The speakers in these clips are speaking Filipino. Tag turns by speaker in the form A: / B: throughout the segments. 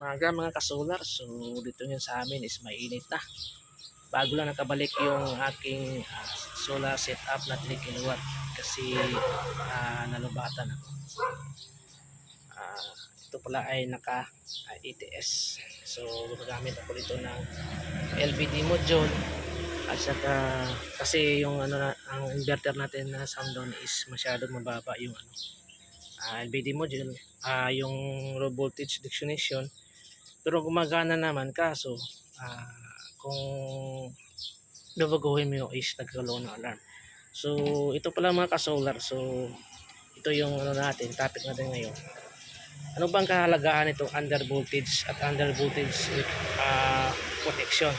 A: Umaga mga kasolar, so dito yun sa amin is mainit na. Bago lang nakabalik yung aking solar setup na 3 kilowatt kasi nalubatan ako. Ito pala ay naka ATS. So gumagamit ako dito ng LVD module at saka kasi yung ang inverter natin na Samdon is masyadong mababa yung LVD module, yung low voltage declination. Pero gumagana naman kaso kung babaguhin mo yung is nagkakaroon ng alarm. So ito pala mga kasolar. So ito yung natin, topic natin ngayon. Ano bang kahalagaan nitong under voltage at under voltage protection?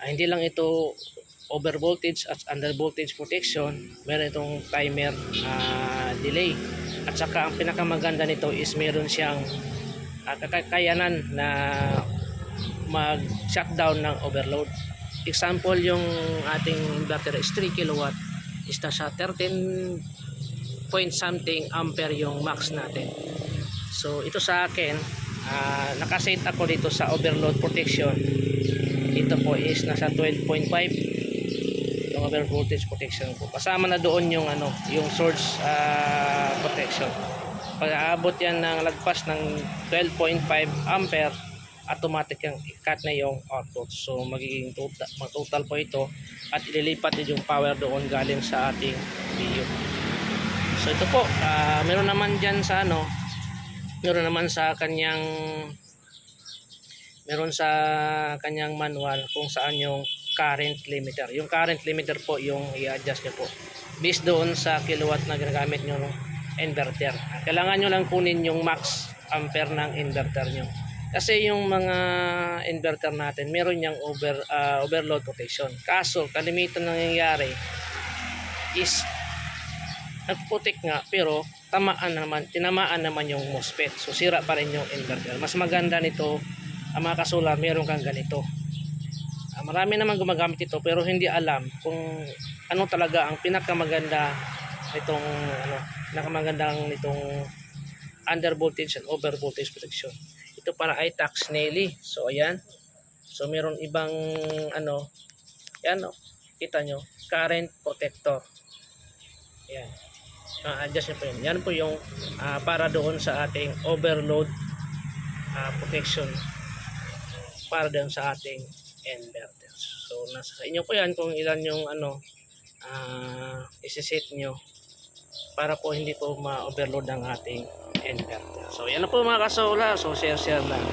A: Hindi lang ito over voltage at under voltage protection, meron itong timer delay. At saka ang pinakamaganda nito is meron siyang kakayanan na mag-shutdown ng overload. Example, yung ating inverter is 3 kilowatt is nasa 13 point something ampere yung max natin. So ito sa akin, nakaset ako dito sa overload protection. Ito po is nasa 12.5 yung over voltage protection ko. Kasama na doon yung yung source protection. Pag aabot yan ng lagpas ng 12.5 ampere, automatic yung i-cut na yung output. So magiging total po ito at ililipat din yung power doon galing sa ating BU. So ito po, meron naman dyan sa meron naman sa kanyang manual kung saan yung current limiter. Yung current limiter po yung i-adjust nyo po based doon sa kilowatt na ginagamit nyo ng inverter. Kailangan nyo lang kunin yung max ampere ng inverter nyo. Kasi yung mga inverter natin, meron yung overload protection. Kaso, kalimitan nangyayari is nagputik nga pero tinamaan naman yung MOSFET. So sira pa rin yung inverter. Mas maganda nito, mga kasolar, meron kang ganito. Marami naman gumagamit ito pero hindi alam kung ano talaga ang pinakamaganda nitong under voltage and over voltage protection. Ito para iTax Nelly. So ayan. So meron ibang yan kita nyo, current protector. Ayan. Adjust nyo po yun. Yan po yung para doon sa ating overload protection para doon sa ating inverter. So nasa inyo po yan kung ilan yung isi-set nyo para po hindi po ma-overload ang ating inverter. So yan na po mga kasolar. So share lang.